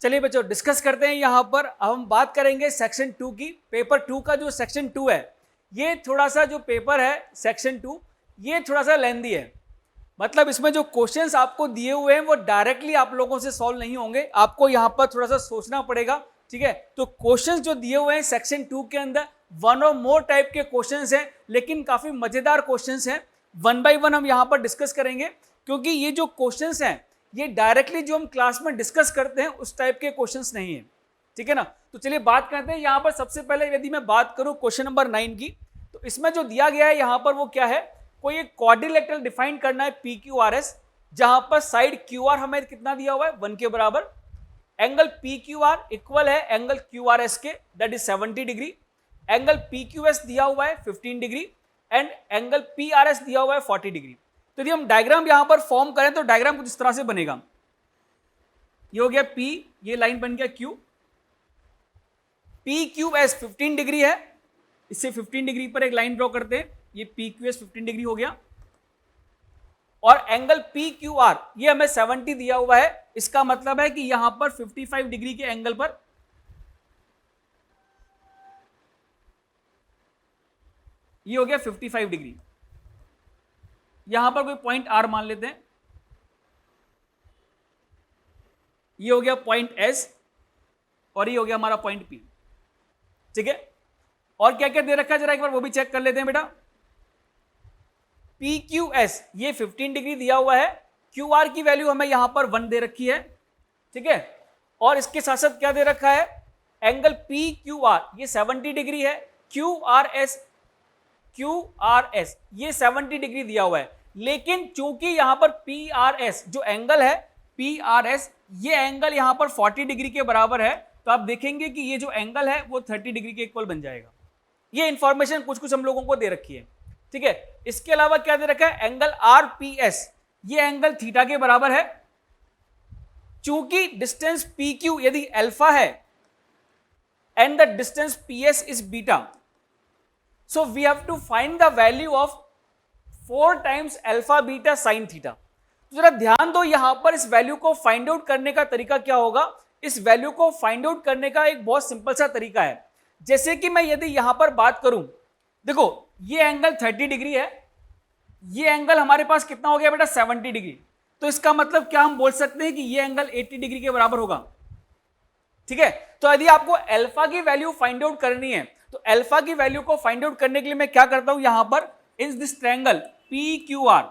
चलिए बच्चों डिस्कस करते हैं। यहाँ पर अब हम बात करेंगे सेक्शन 2 की। पेपर 2 का जो सेक्शन 2 है, ये थोड़ा सा जो पेपर है सेक्शन 2, ये थोड़ा सा लेंदी है। मतलब इसमें जो क्वेश्चंस आपको दिए हुए हैं वो डायरेक्टली आप लोगों से सॉल्व नहीं होंगे, आपको यहाँ पर थोड़ा सा सोचना पड़ेगा। ठीक है, तो क्वेश्चंस जो दिए हुए हैं सेक्शन 2 के अंदर वन और मोर टाइप के क्वेश्चंस हैं, लेकिन काफी मजेदार क्वेश्चंस हैं। वन बाय वन हम यहाँ पर डिस्कस करेंगे, क्योंकि ये जो क्वेश्चंस हैं ये डायरेक्टली जो हम क्लास में डिस्कस करते हैं उस टाइप के क्वेश्चंस नहीं है। ठीक है ना, तो चलिए बात करते हैं। यहाँ पर सबसे पहले यदि मैं बात करूं क्वेश्चन नंबर 9 की, तो इसमें जो दिया गया है यहाँ पर वो क्या है, कोई एक क्वाड्रिलेटरल डिफाइन करना है PQRS, जहां पर साइड QR हमें कितना दिया हुआ है 1 के बराबर, एंगल PQR इक्वल है एंगल QRS के, that is 70 degree, angle PQS दिया हुआ है 15 डिग्री एंड एंगल PRS दिया हुआ है 40 डिग्री। तो यदि हम डायग्राम यहां पर फॉर्म करें तो डायग्राम कुछ इस तरह से बनेगा। ये हो गया P, ये लाइन बन गया Q, PQS 15 डिग्री है, इससे 15 डिग्री पर एक लाइन ड्रॉ करते हैं, ये PQS 15 डिग्री हो गया, और एंगल PQR ये हमें 70 दिया हुआ है। इसका मतलब है कि यहां पर 55 डिग्री के एंगल पर ये हो गया 55 डिग्री। यहां पर कोई पॉइंट R मान लेते हैं, ये हो गया पॉइंट S और ये हो गया हमारा पॉइंट P। ठीक है, और क्या क्या दे रखा है जरा एक बार वो भी चेक कर लेते हैं बेटा। PQS ये 15 डिग्री दिया हुआ है, QR की वैल्यू हमें यहां पर 1 दे रखी है। ठीक है, और इसके साथ साथ क्या दे रखा है, एंगल PQR ये 70 डिग्री है, QRS ये 70 डिग्री दिया हुआ है, लेकिन चूंकि यहां पर PRS जो एंगल है PRS ये एंगल यहां पर 40 डिग्री के बराबर है, तो आप देखेंगे कि ये जो एंगल है वो 30 डिग्री के इक्वल बन जाएगा। ये इंफॉर्मेशन कुछ कुछ हम लोगों को दे रखी है। ठीक है, इसके अलावा क्या दे रखा है, एंगल RPS ये एंगल थीटा के बराबर है। चूंकि डिस्टेंस PQ यदि अल्फा है and the distance PS is beta, so we have to find the value of 4 times alpha beta sin theta। तो जरा ध्यान दो, यहां पर इस वैल्यू को फाइंड आउट करने का तरीका क्या होगा। इस वैल्यू को फाइंड आउट करने का एक बहुत सिंपल सा तरीका है। जैसे कि मैं यदि यहां पर बात करूं, देखो ये एंगल 30 डिग्री है, ये एंगल हमारे पास कितना हो गया बेटा 70 डिग्री, तो इसका मतलब क्या हम बोल सकते हैं कि ये एंगल 80 डिग्री के बराबर होगा। ठीक है, तो यदि आपको अल्फा की वैल्यू फाइंड आउट करनी है, तो अल्फा की वैल्यू को फाइंड आउट करने के लिए मैं क्या करता हूं, यहां पर इन दिस ट्रायंगल PQR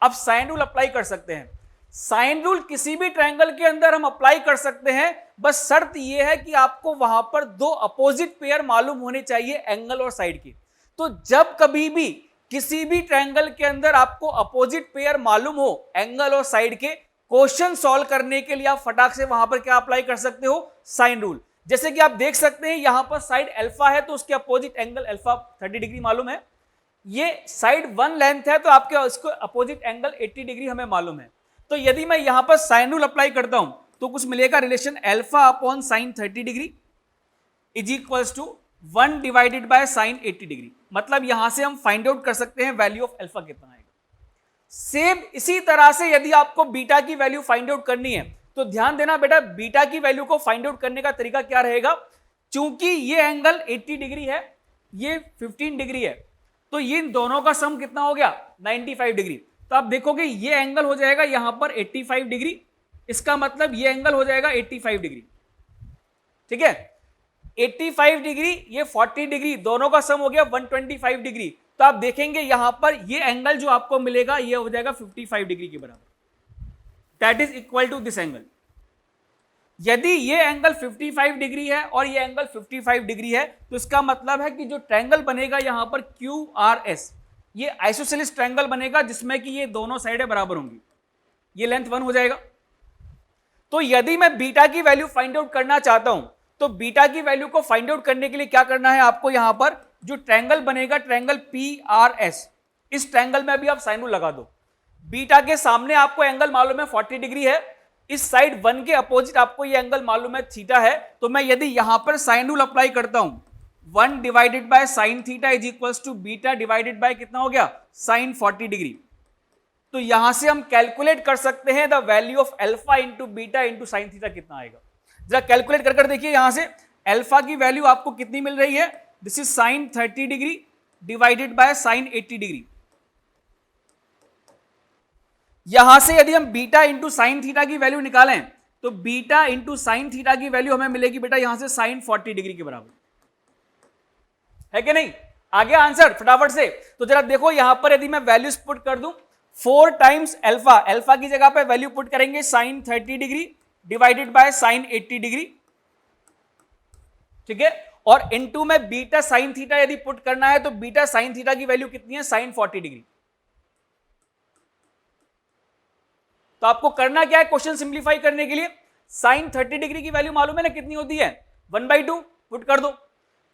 अब साइन रूल अप्लाई कर सकते हैं। साइन रूल किसी भी ट्रायंगल के अंदर हम अप्लाई कर सकते हैं, बस शर्त यह है कि आपको वहां पर 2 अपोजिट पेयर मालूम होने चाहिए एंगल और साइड की। तो जब कभी भी किसी भी ट्रायंगल के अंदर आपको अपोजिट पेयर मालूम हो एंगल और साइड के, क्वेश्चन सॉल्व करने के लिए आप फटाक से वहां पर क्या अप्लाई कर सकते हो, साइन रूल। जैसे कि आप देख सकते हैं यहां पर साइड अल्फा है, तो उसके अपोजिट एंगल अल्फा 30 डिग्री मालूम है। ये साइड 1 लेंथ है, तो आपके उसको अपोजिट एंगल 80 डिग्री हमें मालूम है। तो यदि मैं यहां पर साइन रूल अप्लाई करता हूं तो कुछ मिलेगा, relation alpha upon sine 30 degree is equals to 1 divided by sine 80 degree. मतलब यहां से हम फाइंड आउट कर सकते हैं वैल्यू ऑफ अल्फा कितना आएगा। सेम इसी तरह से यदि आपको बीटा की वैल्यू फाइंड आउट करनी है, तो ध्यान देना बेटा, बीटा की वैल्यू को फाइंड आउट करने का तरीका क्या रहेगा। चूंकि ये एंगल 80 डिग्री है, ये 15 डिग्री है, तो ये इन दोनों का सम कितना हो गया 95 डिग्री। तो आप देखोगे ये एंगल हो जाएगा यहां पर 85 डिग्री, इसका मतलब ये एंगल हो जाएगा 85 डिग्री। ठीक है, 85 डिग्री ये 40 डिग्री, दोनों का सम हो गया 125 डिग्री। तो आप देखेंगे यहां पर ये एंगल जो आपको मिलेगा ये हो जाएगा 55 डिग्री के बराबर, that is equal to this angle. यदि ये एंगल 55 डिग्री है और ये एंगल 55 डिग्री है, तो इसका मतलब है कि जो ट्रायंगल बनेगा यहां पर QRS ये आइसोसेलेस ट्रायंगल बनेगा, जिसमें कि ये दोनों साइडें बराबर होंगी, ये लेंथ 1 हो जाएगा। तो यदि मैं बीटा की वैल्यू फाइंड आउट करना चाहता हूं, तो बीटा की वैल्यू को फाइंड आउट करने के लिए क्या करना है आपको, यहां पर जो ट्रायंगल बनेगा ट्रायंगल PRS, इस ट्रायंगल में अभी आप साइन रूल लगा दो। बीटा के सामने आपको एंगल मालूम है 40 डिग्री है, इस साइड 1 के अपोजिट आपको ये एंगल मालूम है थीटा है। तो मैं यदि यहां पर साइन रूल अप्लाई करता हूं, 1 divided by sine theta is equals to beta divided by कितना हो गया साइन 40 डिग्री। तो यहां से हम कैलकुलेट कर सकते हैं the value of alpha into beta into sine theta कितना आएगा। जरा कैलकुलेट कर देखिए यहां से अल्फा की वैल्यू आपको कितनी मिल रही है, this is sine 30 degree divided by sine 80 degree. यहां से यदि हम बीटा इंटू साइन थीटा की वैल्यू निकालें तो बीटा इंटू साइन थीटा की वैल्यू हमें मिलेगी बेटा यहां से साइन 40 डिग्री के बराबर, है कि नहीं? आ गया आंसर फटाफट से। तो जरा देखो यहां पर यदि मैं वैल्यूज पुट कर दूं 4 टाइम्स अल्फा, अल्फा की जगह पे वैल्यू पुट करेंगे sine 30 degree divided by sine 80 degree, ठीक है, और इनटू में बीटा साइन थीटा यदि पुट करना है तो बीटा साइन थीटा की वैल्यू कितनी है, साइन 40 डिग्री। तो आपको करना क्या है क्वेश्चन सिंप्लीफाई करने के लिए, साइन 30 डिग्री की वैल्यू मालूम है ना कितनी होती है, 1/2 पुट कर दो,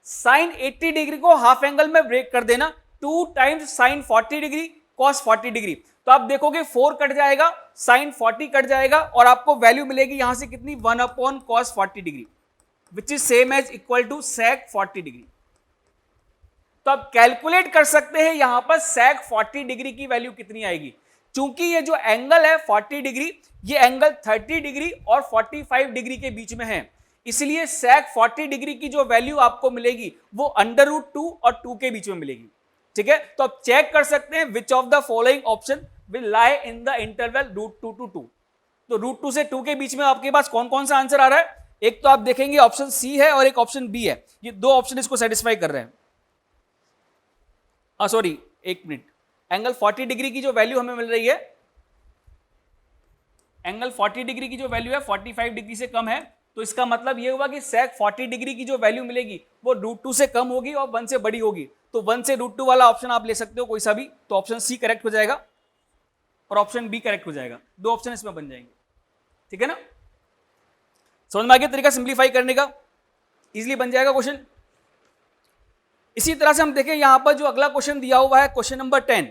साइन 80 डिग्री को हाफ एंगल में ब्रेक कर देना, 2 times sign 40 degree cos 40 degree. तो आप देखोगे 4 कट जाएगा, साइन 40 कट जाएगा और आपको वैल्यू मिलेगी यहां से कितनी, 1/cos 40 degree which is same as equal to sec 40 degree. तो आप कैलकुलेट कर सकते हैं यहां पर sec 40 डिग्री की वैल्यू कितनी आएगी। चूंकि ये जो एंगल है 40 डिग्री, ये एंगल 30 डिग्री और 45 डिग्री के बीच में है, इसलिए sec 40 डिग्री की जो वैल्यू आपको मिलेगी वो √2 और 2 के बीच में मिलेगी, ठीक है। तो आप चेक कर सकते हैं which of the following option will lie in the interval √2 to 2। तो √2 से 2 के बीच में आपके पास कौन कौन सा आंसर आ रहा है, एक तो आप देखेंगे ऑप्शन सी है और एक ऑप्शन बी है, ये दो ऑप्शन इसको सेटिस्फाई कर रहे हैं। सॉरी एक मिनट, एंगल 40 डिग्री की जो वैल्यू हमें मिल रही है, एंगल 40 डिग्री की जो वैल्यू है 45 डिग्री से कम है, तो इसका मतलब ये हुआ कि sec 40 डिग्री की जो वैल्यू मिलेगी वो √2 से कम होगी और 1 से बड़ी होगी। तो 1 से √2 वाला ऑप्शन आप ले सकते हो कोई सा भी, तो ऑप्शन सी करेक्ट हो जाएगा और ऑप्शन बी करेक्ट हो जाएगा, दो ऑप्शन इसमें बन जाएंगे, ठीक है ना। समझ में आ गया तरीका सिंप्लीफाई करने का, इजीली बन जाएगा क्वेश्चन। इसी तरह से हम देखें यहां पर जो अगला क्वेश्चन दिया हुआ है क्वेश्चन नंबर 10,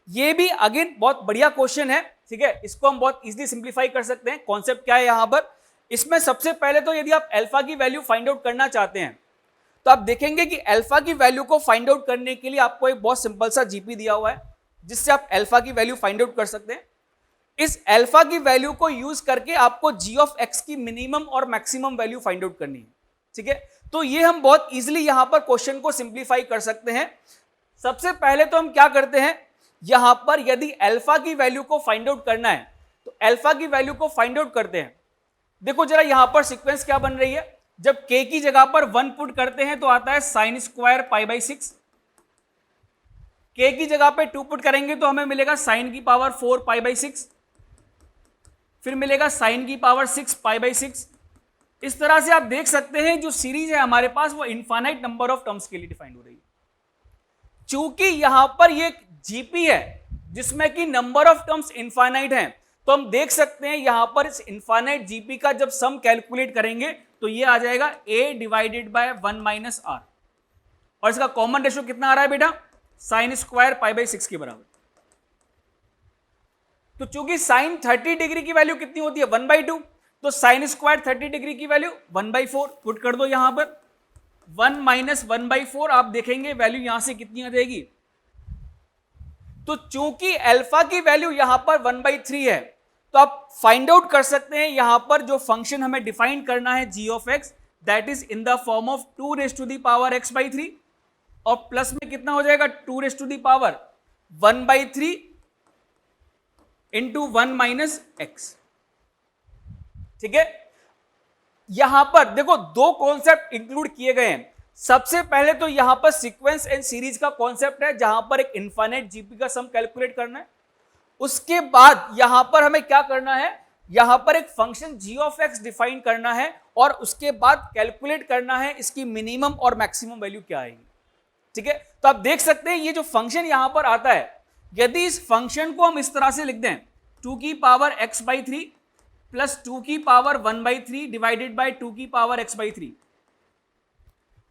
ये भी अगेन बहुत बढ़िया क्वेश्चन है, ठीक है, इसको हम बहुत इजीली सिंप्लीफाई कर सकते हैं। कॉन्सेप्ट क्या है यहां पर, इसमें सबसे पहले तो यदि आप अल्फा की वैल्यू फाइंड आउट करना चाहते हैं तो आप देखेंगे कि अल्फा की वैल्यू को फाइंड आउट करने के लिए आपको एक बहुत सिंपल सा जीपी दिया हुआ है जिससे आप अल्फा की वैल्यू फाइंड आउट कर सकते हैं। इस अल्फा की वैल्यू को यूज करके आपको जी ऑफ एक्स की मिनिमम और मैक्सिमम वैल्यू फाइंड आउट करनी है, ठीक है। तो ये हम बहुत इजीली यहां पर क्वेश्चन को सिंप्लीफाई कर सकते हैं। सबसे पहले तो हम क्या करते हैं, यहां पर यदि अल्फा की वैल्यू को फाइंड आउट करना है तो अल्फा की वैल्यू को फाइंड आउट करते हैं। देखो जरा यहां पर सीक्वेंस क्या बन रही है, जब k की जगह पर 1 पुट करते हैं तो आता है sin स्क्वायर π/6, k की जगह पे 2 पुट करेंगे तो हमें मिलेगा sin की पावर 4 π/6, फिर मिलेगा sin की पावर 6 π/6। इस तरह से आप देख सकते हैं जो सीरीज है हमारे पास वो इनफाइनाइट नंबर ऑफ टर्म्स के लिए डिफाइंड हो रही है। चूंकि यहां पर ये जीपी है जिसमें कि नंबर ऑफ टर्म्स इनफाइनाइट है, तो हम देख सकते हैं यहां पर इस इनफाइनाइट जीपी का जब सम कैलकुलेट करेंगे तो ये आ जाएगा a divided by 1 minus r, और इसका कॉमन रेशियो कितना आ रहा है बेटा, sin स्क्वायर π/6 के बराबर। तो चूंकि sin 30 डिग्री की वैल्यू कितनी होती है 1/2, तो sin स्क्वायर 30 डिग्री की वैल्यू 1/4 पुट कर दो यहां पर, 1 माइनस 1/4 आप देखेंगे वैल्यू यहां से कितनी आ जाएगी। तो चूंकि अल्फा की वैल्यू यहां पर 1/3 है तो आप फाइंड आउट कर सकते हैं यहां पर जो फंक्शन हमें डिफाइन करना है g of x, that is in the form of 2 raise to the power x/3 और प्लस में कितना हो जाएगा 2 raise to the power 1/3 into 1 minus x, ठीक है। यहां पर देखो दो कॉन्सेप्ट इंक्लूड किए गए हैं। सबसे पहले तो यहां पर सीक्वेंस एंड सीरीज का कॉन्सेप्ट है जहां पर एक इनफाइनाइट जीपी का सम कैलकुलेट करना है। उसके बाद यहां पर हमें क्या करना है, यहां पर एक function g of x define करना है और उसके बाद कैलकुलेट करना है इसकी मिनिमम और मैक्सिमम वैल्यू क्या आएगी, ठीक है। तो आप देख सकते हैं ये जो फंक्शन यहां पर आता है, यदि इस फंक्शन को हम इस तरह से लिख दें 2 की पावर x/3 प्लस 2 की पावर 1/3 डिवाइडेड बाय 2 की पावर x/3,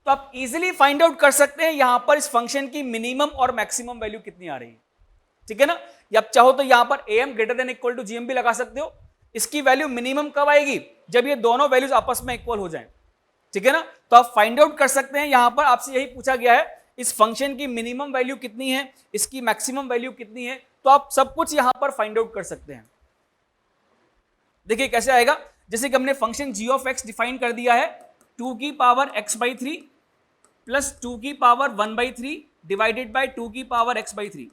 तो आप इजीली फाइंड आउट कर सकते हैं यहां पर इस फंक्शन की मिनिमम और मैक्सिमम वैल्यू कितनी आ रही है, ठीक है ना। या आप चाहो तो यहां पर am greater than equal to gm भी लगा सकते हो। इसकी वैल्यू मिनिमम कब आएगी, जब ये दोनों वैल्यूज आपस में इक्वल हो जाएं, ठीक है ना। तो आप फाइंड आउट कर सकते हैं, यहां पर आपसे यही पूछा गया है इस फंक्शन की मिनिमम वैल्यू कितनी है, इसकी मैक्सिमम वैल्यू कितनी है, तो आप सब कुछ यहां पर फाइंड आउट कर सकते हैं। देखिए कैसे आएगा, जैसे कि हमने function g of x define कर दिया है 2 की पावर x/3 प्लस 2 की पावर 1/3 डिवाइडेड बाय 2 की पावर x/3।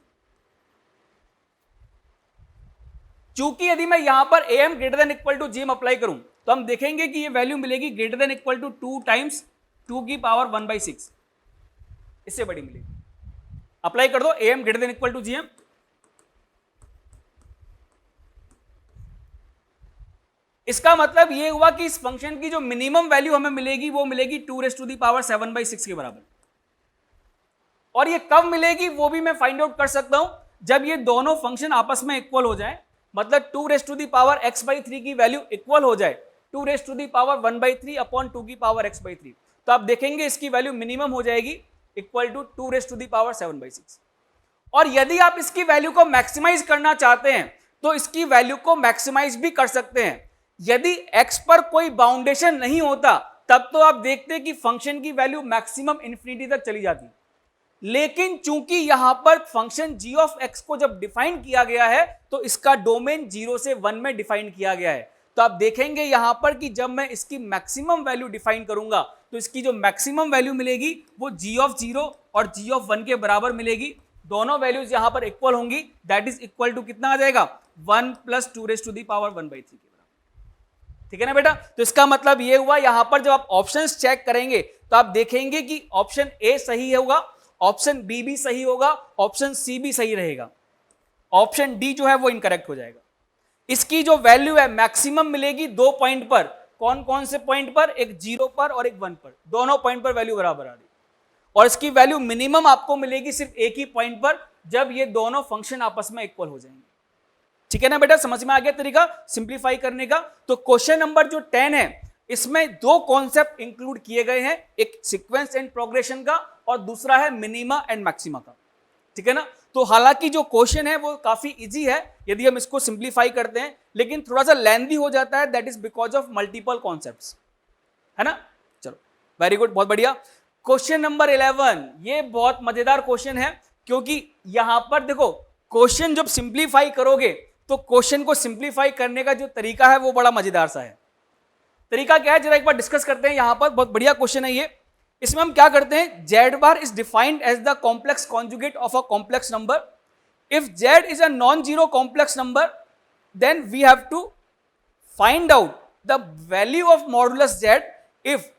चूंकि यदि मैं यहां पर am greater than equal to gm apply करूं तो हम देखेंगे कि ये वैल्यू मिलेगी greater than equal to 2 times 2 की पावर 1/6, इससे बड़ी मिलेगी। अप्लाई कर दो am greater than equal to gm। इसका मतलब ये हुआ कि इस फंक्शन की जो मिनिमम वैल्यू हमें मिलेगी वो मिलेगी 2⁶ के बराबर। और ये कब मिलेगी वो भी मैं फाइंड आउट कर सकता हूं जब ये दोनों फंक्शन आपस में इक्वल हो जाए, मतलब 2⁻x/3 की वैल्यू इक्वल हो जाए 2⁻1/3 अपॉन 2 की पावर x/3, तो आप देखेंगे इसकी वैल्यू मिनिमम हो जाएगी इक्वल टू 2⁻7/6। और यदि आप इसकी वैल्यू को मैक्सिमाइज करना चाहते हैं तो इसकी वैल्यू को मैक्सिमाइज भी कर सकते हैं। यदि x पर कोई बाउंडेशन नहीं होता तब तो आप देखते हैं कि फंक्शन की वैल्यू मैक्सिमम इन्फिनिटी तक चली जाती, लेकिन चूंकि यहां पर फंक्शन g ऑफ x को जब डिफाइन किया गया है तो इसका डोमेन 0 से 1 में डिफाइन किया गया है। तो आप देखेंगे यहां पर कि जब मैं इसकी मैक्सिमम वैल्यू डिफाइन करूंगा तो इसकी जो मैक्सिमम वैल्यू मिलेगी वो g ऑफ 0 और g ऑफ 1 के बराबर मिलेगी। दोनों वैल्यूज यहां पर इक्वल होंगी, दैट इज इक्वल टू कितना आ जाएगा 1 + 2⁻1/3 के बराबर। ठीक है ना बेटा। तो इसका मतलब ये हुआ यहां पर जब आप ऑप्शंस चेक करेंगे तो आप देखेंगे कि ऑप्शन ए सही होगा, ऑप्शन बी भी सही होगा, ऑप्शन सी भी सही रहेगा, ऑप्शन डी जो है वो इनकरेक्ट हो जाएगा। इसकी जो वैल्यू है मैक्सिमम मिलेगी 2 पॉइंट पर। कौन कौन से पॉइंट पर? एक 0 पर और एक 1 पर, दोनों पॉइंट पर वैल्यू बराबर आ रही। और इसकी वैल्यू मिनिमम आपको मिलेगी सिर्फ एक ही पॉइंट पर जब ये दोनों फंक्शन आपस में इक्वल हो जाएंगे। ठीक है ना बेटा, समझ में आ गया तरीका सिंप्लीफाई करने का। तो क्वेश्चन नंबर जो 10 है इसमें दो कॉन्सेप्ट इंक्लूड किए गए हैं, एक सीक्वेंस एंड प्रोग्रेशन का और दूसरा है मिनिमा एंड मैक्सिमा का। ठीक है ना। तो हालांकि जो क्वेश्चन है वो काफी इजी है यदि हम इसको सिंप्लीफाई करते हैं, लेकिन थोड़ा सा लेंथी हो जाता है, that is because of multiple concepts, है ना। चलो वेरी गुड, बहुत बढ़िया। क्वेश्चन नंबर 11, ये बहुत मजेदार क्वेश्चन है क्योंकि यहां पर देखो क्वेश्चन जब सिंप्लीफाई करोगे तो क्वेश्चन को सिंप्लीफाई करने का जो तरीका है वो बड़ा मजेदार सा है। तरीका क्या है जरा एक बार डिस्कस करते हैं। यहां पर बहुत बढ़िया क्वेश्चन है ये। इसमें हम क्या करते हैं, z bar is defined as the complex conjugate of a complex number. If z is a non zero complex number then we have to find out the value of modulus z if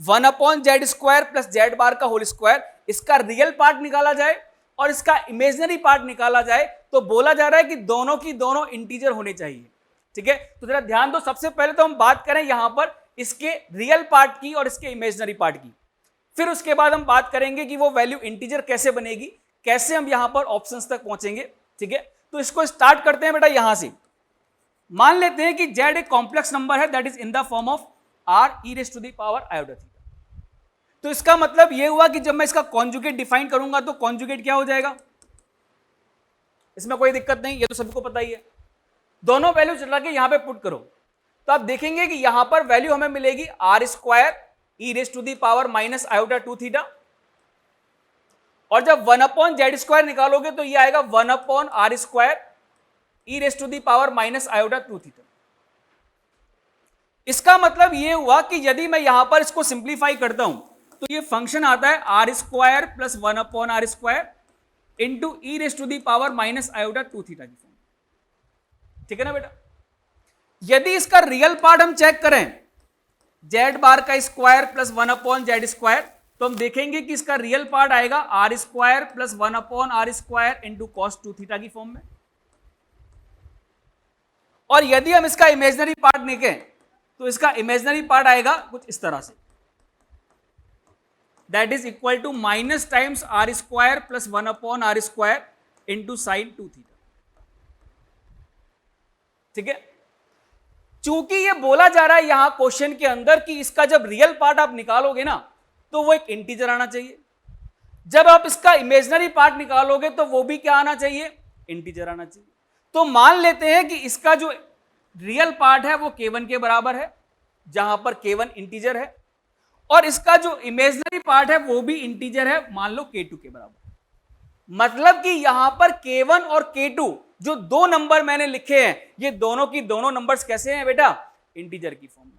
1/z² plus z bar का whole square, इसका real part निकाला जाए और इसका imaginary part निकाला जाए। तो बोला जा रहा है कि दोनों की दोनों इंटीजर होने चाहिए। ठीक है, तो जरा ध्यान दो, सबसे पहले तो हम बात करें यहां पर इसके रियल पार्ट की और इसके इमेजिनरी पार्ट की, फिर उसके बाद हम बात करेंगे कि वो वैल्यू इंटीजर कैसे बनेगी, कैसे हम यहां पर ऑप्शंस तक पहुंचेंगे। ठीक है, तो इसको स्टार्ट करते हैं बेटा यहां से। मान लेते हैं कि z एक कॉम्प्लेक्स नंबर है that is in the form of r e⁻⁴ तो इसका मतलब यह हुआ कि जब मैं इसका कॉन्जुगेट डिफाइन करूंगा तो कॉन्जुगेट क्या हो जाएगा, इसमें कोई दिक्कत नहीं, ये तो सबको पता ही है। दोनों वैल्यू चला के यहां पे पुट करो तो आप देखेंगे कि यहां पर वैल्यू हमें मिलेगी r² e⁻⁻⁻² और जब 1/z² निकालोगे तो ये आएगा 1/r² e⁻⁻⁻²। इसका मतलब ये हुआ कि यदि मैं यहां पर इसको सिंप्लीफाई करता हूं तो ये फंक्शन आता है r² plus 1/r² into e⁻⁻⁻² की फॉर्म। ठीक है ना बेटा। यदि इसका रियल पार्ट हम चेक करें z बार का स्क्वायर प्लस 1/z² तो हम देखेंगे कि इसका रियल पार्ट आएगा r² plus 1/r² into cos 2θ की फॉर्म में। और यदि हम इसका इमेजिनरी पार्ट देखें तो इसका इमेजिनरी पार्ट आएगा कुछ इस तरह से, that is equal to minus times r² plus 1/r² into sine 2θ। ठीक है, चूंकि ये बोला जा रहा है यहां क्वेश्चन के अंदर कि इसका जब रियल पार्ट आप निकालोगे ना तो वो एक इंटीजर आना चाहिए, जब आप इसका इमेजिनरी पार्ट निकालोगे तो वो भी क्या आना चाहिए, इंटीजर आना चाहिए। तो मान लेते हैं कि इसका जो रियल पार्ट है वो k1 के बराबर है जहां पर k1 इंटीजर है और इसका जो इमेजिनरी पार्ट है वो भी इंटीजर है, मान लो k2 के बराबर। मतलब कि यहां पर k1 और k2 जो दो नंबर मैंने लिखे हैं ये दोनों की दोनों नंबर्स कैसे हैं बेटा, इंटीजर की फॉर्म में।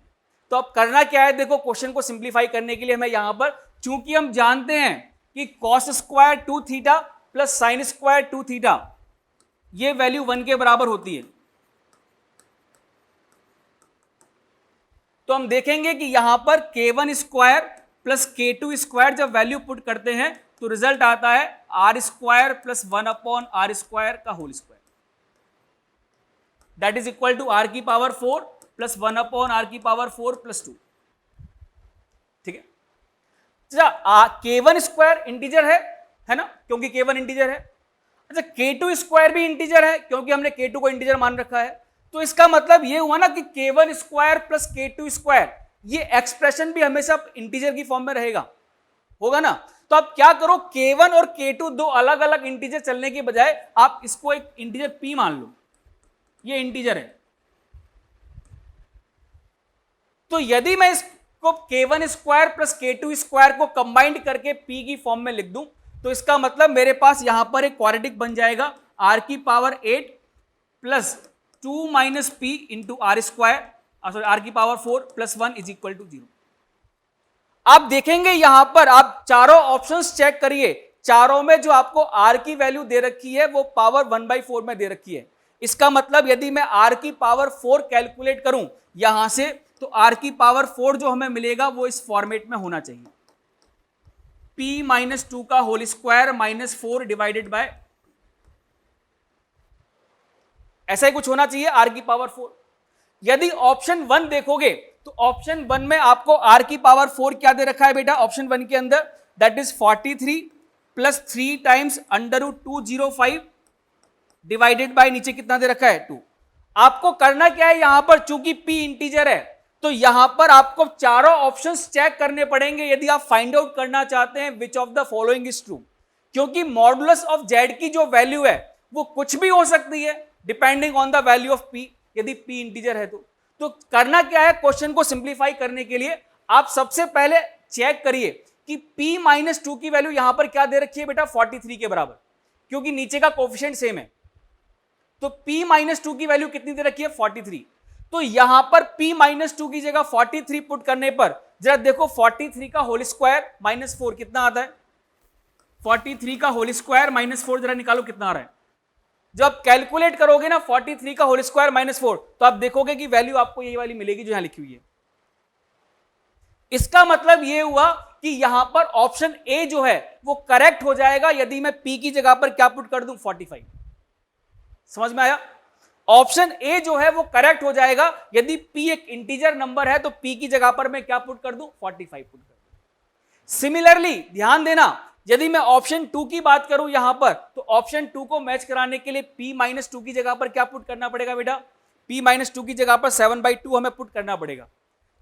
तो अब करना क्या है, देखो क्वेश्चन को सिंप्लीफाई करने के लिए हमें यहां पर, चूंकि हम जानते हैं कि cos square 2 theta plus sine square 2 theta ये वैल्यू 1 के बराबर होती है, तो हम देखेंगे कि यहां पर k1 square plus k2 square जब वैल्यू पुट करते हैं तो रिजल्ट आता है r square plus 1 upon r square का whole square, that is equal to r की पावर 4 प्लस 1 अपॉन आर की पावर 4 प्लस 2। ठीक है, अच्छा k1 स्क्वायर इंटीजर है ना, क्योंकि k1 इंटीजर है। अच्छा k2 स्क्वायर भी इंटीजर है क्योंकि हमने k2 को इंटीजर मान रखा है। तो इसका मतलब ये हुआ ना कि k1 square plus k2 square ये एक्सप्रेशन भी हमेशा इंटीजर की फॉर्म में रहेगा, होगा ना। तो आप क्या करो, k1 और k2 दो अलग अलग इंटीजर चलने के बजाय आप इसको एक इंटीजर p मान लो, ये इंटीजर है। तो यदि मैं इसको k1 square plus k2 square को कंबाइंड करके p की फॉर्म में लिख दूं तो इसका मतलब मेरे पास यहां पर एक क्वाड्रेटिक बन जाएगा r की power 8 plus 2 minus p into r square, sorry r की power 4 plus 1 is equal to 0। आप देखेंगे यहां पर आप चारों ऑप्शंस चेक करिए, चारों में जो आपको r की वैल्यू दे रखी है वो पावर 1/4 में दे रखी है। इसका मतलब यदि मैं r की पावर 4 कैलकुलेट करूं यहां से तो r की पावर 4 जो हमें मिलेगा वो इस फॉर्मेट में होना चाहिए, p माइनस 2 का whole square minus 4 divided by, ऐसा ही कुछ होना चाहिए r की पावर 4। यदि ऑप्शन 1 देखोगे तो ऑप्शन 1 में आपको r की पावर 4 क्या दे रखा है बेटा, ऑप्शन 1 के अंदर that is 43 plus 3 times under root 205 divided by नीचे कितना दे रखा है 2। आपको करना क्या है यहां पर, चूंकि p इंटीजर है तो यहां पर आपको चारों ऑप्शंस चेक करने पड़ेंगे यदि आप फाइंड आउट करना चाहते हैं which of the following is true, क्योंकि मॉडुलस ऑफ z की जो वैल्यू है वो कुछ भी हो सकती है depending on the value of p, यदि p इंटीजर है तो करना क्या है, क्वेश्चन को सिंप्लीफाई करने के लिए आप सबसे पहले चेक करिए कि p माइनस 2 की वैल्यू यहां पर क्या दे रखी है बेटा 43 के बराबर, क्योंकि नीचे का कोफिशिएंट सेम है। तो p माइनस 2 की वैल्यू कितनी दे रखी है 43, तो यहां पर p माइनस 2 की जगह 43 पुट करने पर जरा देखो 43 का होल स्क्वायर माइनस 4 कितना आता है, 43 का होल स्क्वायर माइनस 4 जरा निकालो कितना आ रहा है। जब कैलकुलेट करोगे ना 43 का होल स्क्वायर माइनस 4 तो आप देखोगे कि वैल्यू आपको ये वाली मिलेगी जो यहां लिखी हुई है। इसका मतलब ये हुआ कि यहां पर ऑप्शन ए जो है वो करेक्ट हो जाएगा यदि मैं p की जगह पर क्या पुट कर दूं 45। समझ में आया, ऑप्शन ए जो है वो करेक्ट हो जाएगा यदि p एक इंटीजर नंबर है तो p की जगह पर मैं क्या पुट कर दूं 45 पुट कर दूं। सिमिलरली ध्यान देना, यदि मैं ऑप्शन 2 की बात करूं यहां पर तो ऑप्शन 2 को मैच कराने के लिए p माइनस 2 की जगह पर क्या पुट करना पड़ेगा बेटा, p माइनस 2 की जगह पर 7/2 हमें पुट करना पड़ेगा।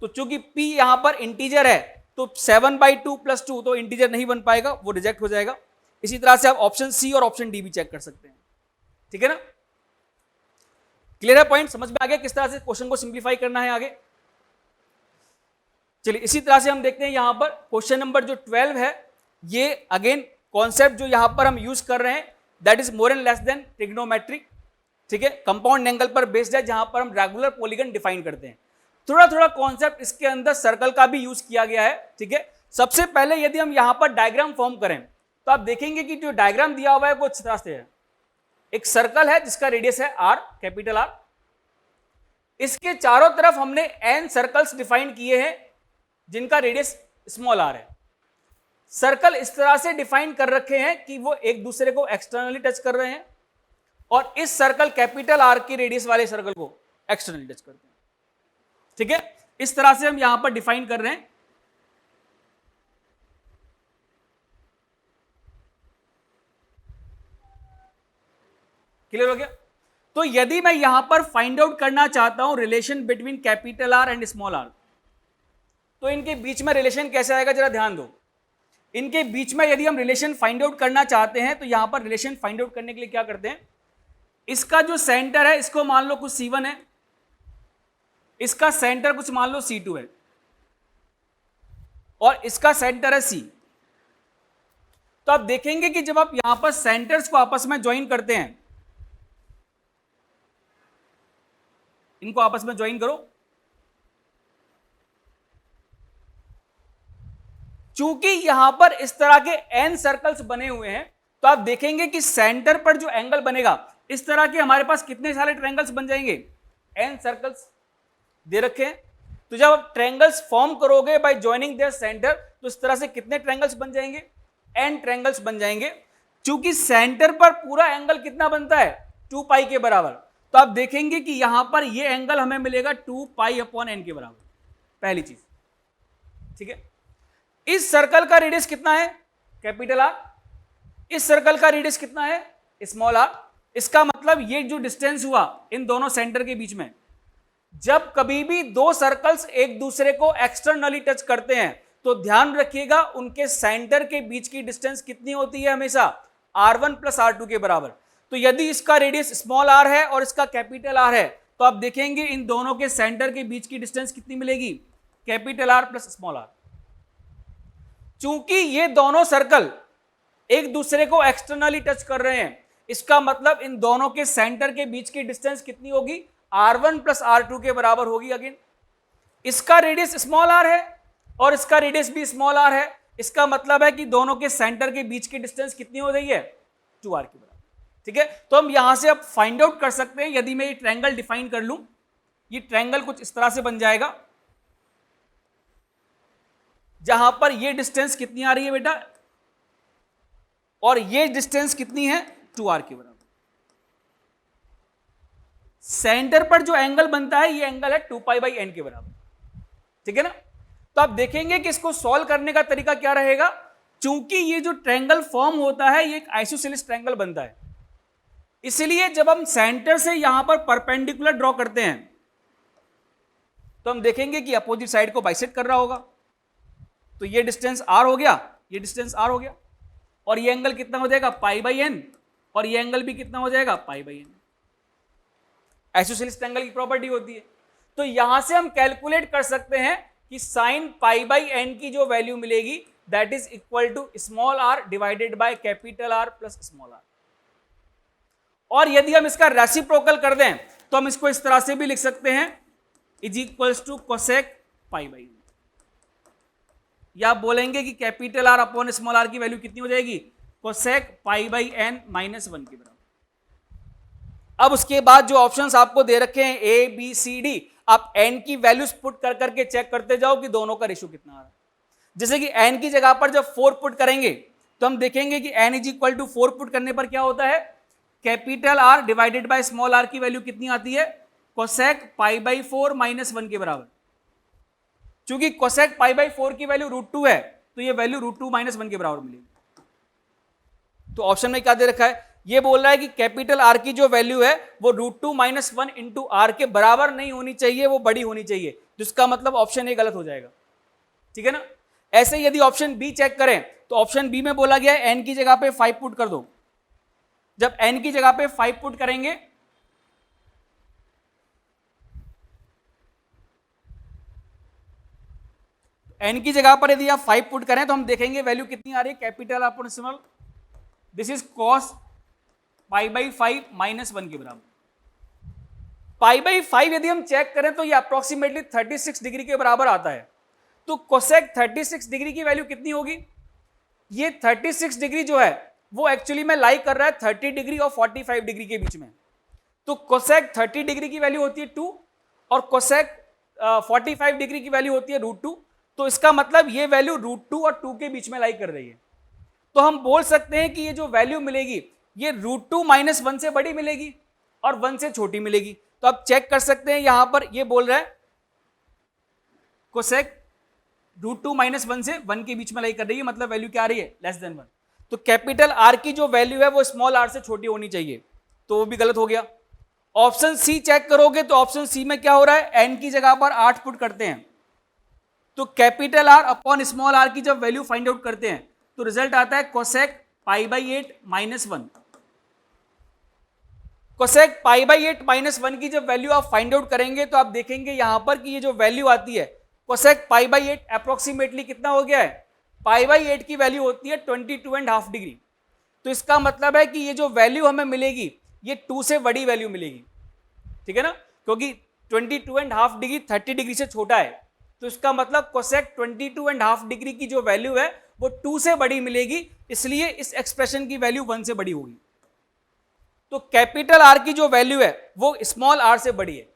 तो चूंकि p यहां पर इंटीजर है तो 7/2 प्लस 2 तो इंटीजर नहीं बन पाएगा, वो रिजेक्ट हो जाएगा। इसी तरह से आप ऑप्शन सी और ऑप्शन डी भी चेक कर सकते हैं। ठीक है ना, क्लियर है पॉइंट, समझ में आ गया किस तरह से क्वेश्चन को सिंप्लीफाई करना है आगे। चलिए इसी तरह से हम देखते हैं यहां पर क्वेश्चन नंबर जो 12 है, ये अगेन कॉन्सेप्ट जो यहां पर हम यूज कर रहे हैं that is more and less than trigonometric. ठीक है, कंपाउंड एंगल पर बेस्ड है जहां पर हम रेगुलर पॉलीगन डिफाइन करते हैं। थोड़ा थोड़ा कॉन्सेप्ट इसके अंदर सर्कल का भी यूज किया गया है। ठीक है, सबसे पहले यदि हम यहां पर डायग्राम फॉर्म करें तो आप देखेंगे कि जो डायग्राम दिया हुआ है वो इस तरह से है। एक सर्कल है जिसका रेडियस है r, कैपिटल R। इसके चारों तरफ हमने n सर्कल्स डिफाइन किए हैं जिनका रेडियस स्मॉल r है। सर्कल इस तरह से डिफाइन कर रखे हैं कि वो एक दूसरे को एक्सटर्नली टच कर रहे हैं और इस सर्कल कैपिटल R की रेडियस वाले सर्कल को एक्सटर्नली टच करते हैं। ठीक है, इस तरह से हम यहां पर डिफाइन कर रहे हैं। क्लियर हो गया। तो यदि मैं यहां पर फाइंड आउट करना चाहता हूं relation between capital R and small r, तो इनके बीच में रिलेशन कैसे आएगा जरा ध्यान दो। इनके बीच में यदि हम रिलेशन फाइंड आउट करना चाहते हैं तो यहां पर रिलेशन फाइंड आउट करने के लिए क्या करते हैं, इसका जो सेंटर है इसको मान लो कुछ C1 है, इसका सेंटर कुछ मान लो C2 है और इसका सेंटर है C। तो आप देखेंगे कि जब आप यहां पर सेंटर्स को आपस में ज्वाइन करते हैं, इनको आपस में ज्वाइन करो, चूंकि यहां पर इस तरह के n सर्कल्स बने हुए हैं, तो आप देखेंगे कि सेंटर पर जो एंगल बनेगा, इस तरह के हमारे पास कितने सारे ट्रायंगल्स बन जाएंगे, n सर्कल्स दे रखे हैं। तो जब आप ट्रायंगल्स फॉर्म करोगे बाय जॉइनिंग देयर सेंटर, तो इस तरह से कितने ट्रायंगल्स बन जाएंगे, n ट्रायंगल्स बन जाएंगे। चूंकि सेंटर पर पूरा एंगल कितना बनता है, 2 पाई के बराबर, तो आप देखेंगे कि यहां पर ये एंगल हमें मिलेगा 2 पाई अपॉन n के बराबर, पहली चीज। ठीक है, इस सर्कल का रेडियस कितना है, कैपिटल आर, इस सर्कल का रेडियस कितना है, स्मॉल आर। इसका मतलब ये जो डिस्टेंस हुआ इन दोनों सेंटर के बीच में, जब कभी भी दो सर्कल्स एक दूसरे को एक्सटर्नली टच करते हैं, तो ध्यान रखिएगा उनके सेंटर के बीच की डिस्टेंस कितनी होती है, हमेशा r1 प्लस r2 के बराबर। तो यदि इसका रेडियस स्मॉल r है और इसका कैपिटल R है, तो आप देखेंगे इन दोनों के सेंटर के बीच की डिस्टेंस कितनी मिलेगी, capital R plus small r। चूंकि ये दोनों सर्कल एक दूसरे को एक्सटर्नली टच कर रहे हैं, इसका मतलब इन दोनों के सेंटर के बीच की डिस्टेंस कितनी होगी, r1 प्लस r2 के बराबर होगी। अगेन इसका रेडियस स्मॉल r है और इसका रेडियस भी स्मॉल r है, इसका मतलब है कि दोनों के सेंटर के बीच की डिस्टेंस कितनी हो रही है, 2r के बराबर। ठीक है, तो हम यहां से अब फाइंड आउट कर सकते हैं। यदि मैं ये ट्रायंगल डिफाइन कर लूं, ये ट्रायंगल कुछ इस तरह से बन जाएगा, जहां पर ये डिस्टेंस कितनी आ रही है बेटा, और ये डिस्टेंस कितनी है, 2r के बराबर। सेंटर पर जो एंगल बनता है, ये एंगल है 2 पाई बाई n के बराबर। ठीक है ना, तो आप देखेंगे कि इसको सॉल्व करने का तरीका क्या रहेगा। चूंकि ये जो ट्रायंगल फॉर्म होता है, ये एक आइसोसेलेस ट्रायंगल बनता है, इसलिए जब हम सेंटर से यहां पर परपेंडिकुलर ड्रॉ करते हैं, तो हम देखेंगे कि अपोजिट साइड को बाइसेक्ट कर रहा होगा। तो ये डिस्टेंस r हो गया, ये डिस्टेंस r हो गया, और ये एंगल कितना हो जाएगा, पाई बाई n, और ये एंगल भी कितना हो जाएगा, पाई बाई n। आइसोसेलेस ट्रायंगल की प्रॉपर्टी होती है। तो यहां से हम कैलकुलेट कर सकते हैं कि साइन पाई बाई n की जो वैल्यू मिलेगी, that is equal to small r divided by capital R plus small r। और यदि हम इसका रेसिप्रोकल कर दें, तो हम इसको इस तरह से भी लिख सकते हैं, is equals to cosec pi by n। या आप बोलेंगे कि capital R upon small r की वैल्यू कितनी हो जाएगी, cosec pi by n minus 1 के बराबर। अब उसके बाद जो ऑप्शंस आपको दे रखे हैं A B C D, आप n की वैल्यूज पुट कर करके चेक करते जाओ कि दोनों का रेशियो कितना आ रहा है। जैसे कि n की जगह पर जब 4 पुट करेंगे, तो हम देखेंगे कि n is equal to 4 put करने पर क्या होता है, capital R divided by small r की वैल्यू कितनी आती है, कोसेक पाई बाई 4 माइनस 1 के बराबर। चूंकि कोसेक पाई बाई 4 की वैल्यू √2 है, तो ये वैल्यू √2 माइनस 1 के बराबर मिलेगी। तो ऑप्शन में क्या दे रखा है, ये बोल रहा है कि कैपिटल R की जो वैल्यू है वो √2 माइनस 1 इंटू R के बराबर नहीं होनी चाहिए, वो बड़ी होनी चाहिए, जिसका मतलब ऑप्शन ए गलत हो जाएगा। ठीक है ना। ऐसे यदि ऑप्शन बी चेक करें, तो ऑप्शन बी में बोला गया है n की जगह पे 5 पुट कर दो। जब n की जगह पे 5 पुट करेंगे, n की जगह पर यदि आप 5 पुट करें, तो हम देखेंगे वैल्यू कितनी आ रही है, capital upon small, this is cos pi by 5 minus 1 के बराबर। पाई बाई 5 यदि हम चेक करें, तो ये अप्रोक्सीमेटली 36 डिग्री के बराबर आता है। तो कोसेक 36 डिग्री की वैल्यू कितनी होगी, ये 36 डिग्री जो है वो एक्चुअली में लाई कर रहा है 30 डिग्री और 45 डिग्री के बीच में। तो कोसेक 30 डिग्री की वैल्यू होती है 2 और कोसेक 45 डिग्री की वैल्यू होती है √2। तो इसका मतलब ये वैल्यू √2 और 2 के बीच में लाई कर रही है। तो हम बोल सकते हैं कि ये जो वैल्यू मिलेगी, ये √2 माइनस 1 से बड़ी मिलेगी और 1 से छोटी मिलेगी। तो आप चेक कर सकते हैं, यहां पर ये बोल रहा है कोसेक √2 माइनस 1 से 1 के बीच में लाई कर रही है, मतलब वैल्यू क्या आ रही है, लेस देन 1। तो कैपिटल R की जो वैल्यू है वो स्मॉल r से छोटी होनी चाहिए, तो वो भी गलत हो गया। ऑप्शन सी चेक करोगे, तो ऑप्शन सी में क्या हो रहा है, n की जगह पर 8 पुट करते हैं, तो capital R upon small r की जब वैल्यू फाइंड आउट करते हैं, तो रिजल्ट आता है cosec pi by 8 minus 1। Cosec pi by 8 minus 1 की जब वैल्यू आप फाइंड आउट करेंगे, तो आप देखेंगे यहां पर कि ये जो वैल्यू आती है कोसेक पाई बाई 8 अप्रोक्सीमेटली कितना हो गया है, पाई बाई 8 की वैल्यू होती है 22.5 डिग्री। तो इसका मतलब है कि ये जो वैल्यू हमें मिलेगी, ये 2 से बड़ी वैल्यू मिलेगी। ठीक है ना, क्योंकि 22.5 डिग्री 30 डिग्री से छोटा है, तो इसका मतलब कोसेक 22.5 डिग्री की जो वैल्यू है वो 2 से बड़ी मिलेगी, इसलिए इस एक्सप्रेशन की वैल्यू 1 से बड़ी होगी। तो कैपिटल आर की जो वैल्यू है वो स्मॉल आर से बड़ी है,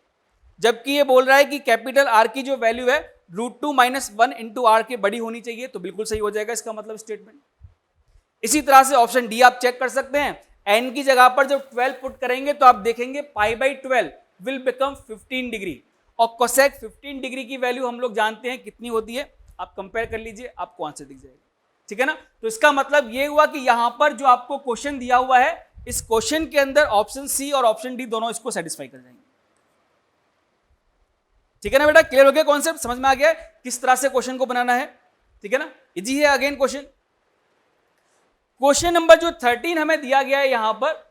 जबकि ये बोल रहा है कि कैपिटल आर की जो वैल्यू है √2 - 1 इंटू आर के बड़ी होनी चाहिए, तो बिल्कुल सही हो जाएगा इसका मतलब स्टेटमेंट। इसी तरह से ऑप्शन डी आप चेक कर सकते हैं, एन की जगह पर जब 12 पुट करेंगे तो आप देखेंगे π/12 विल बिकम 15 डिग्री, और कोसेक 15 डिग्री की वैल्यू हम लोग जानते हैं कितनी होती है, आप कंपेयर कर लीजिए, आपको आंसर दिख जाएगा। ठीक है ना, तो इसका मतलब ये हुआ कि यहां पर जो आपको क्वेश्चन दिया हुआ है, इस क्वेश्चन के अंदर ऑप्शन सी और ऑप्शन डी दोनों इसको सेटिस्फाई कर जाएंगे। ठीक है ना बेटा, क्लियर हो गया कॉन्सेप्ट, समझ में आ गया किस तरह से क्वेश्चन को बनाना है। ठीक है ना, इजी है। अगेन क्वेश्चन नंबर जो 13 हमें दिया गया है यहां पर,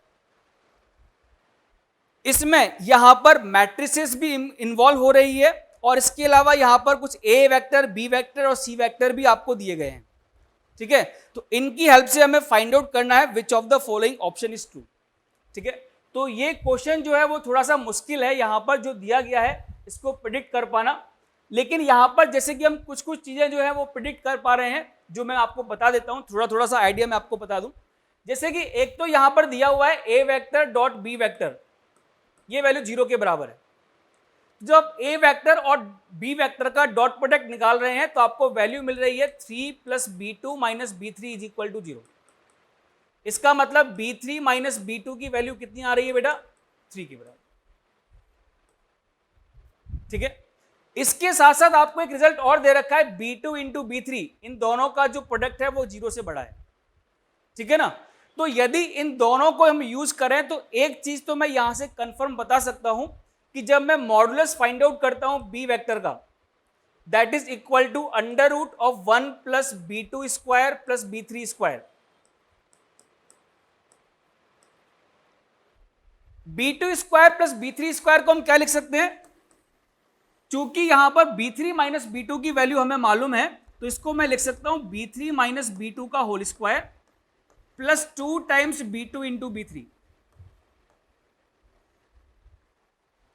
इसमें यहां पर मैट्रिसेस भी इन्वॉल्व हो रही है, और इसके अलावा यहां पर कुछ ए वेक्टर, बी वेक्टर और सी वेक्टर भी आपको दिए गए हैं। ठीक है, तो इनकी हेल्प से हमें फाइंड आउट करना है which of the following option is true. ठीक है, तो ये क्वेश्चन जो है वो थोड़ा सा मुश्किल है, यहां पर जो दिया गया है इसको प्रिडिक्ट कर पाना, लेकिन यहां पर जैसे कि हम कुछ चीजें जो है वो प्रिडिक्ट कर पा रहे हैं, जो मैं आपको बता देता हूं, थोड़ा सा आइडिया मैं आपको बता दूं। जैसे कि एक तो यहां पर दिया हुआ है ए वेक्टर डॉट बी वेक्टर, ये वैल्यू 0 के बराबर है। जब ए वेक्टर और बी वेक्टर का डॉट प्रोडक्ट निकाल रहे हैं तो आपको वैल्यू मिल रही है 3 + b2 - b3 = 0। इसका मतलब b3 - b2 की वैल्यू कितनी आ रही है बेटा, 3 के बराबर। ठीक है, इसके साथ साथ आपको एक रिजल्ट और दे रखा है, b2 × b3, इन दोनों का जो प्रोडक्ट है वो 0 से बड़ा है। ठीक है ना, तो यदि इन दोनों को हम यूज करें तो एक चीज तो मैं यहां से कंफर्म बता सकता हूं कि जब मैं मॉडुलस फाइंड आउट करता हूं बी वेक्टर का, that is equal to √1 + b2² + b3²। b2² + b3² को हम क्या लिख सकते हैं, चूंकि यहां पर b3 - b2 की वैल्यू हमें मालूम है, तो इसको मैं लिख सकता हूं b3 - b2 का whole square plus 2 times b2 × b3।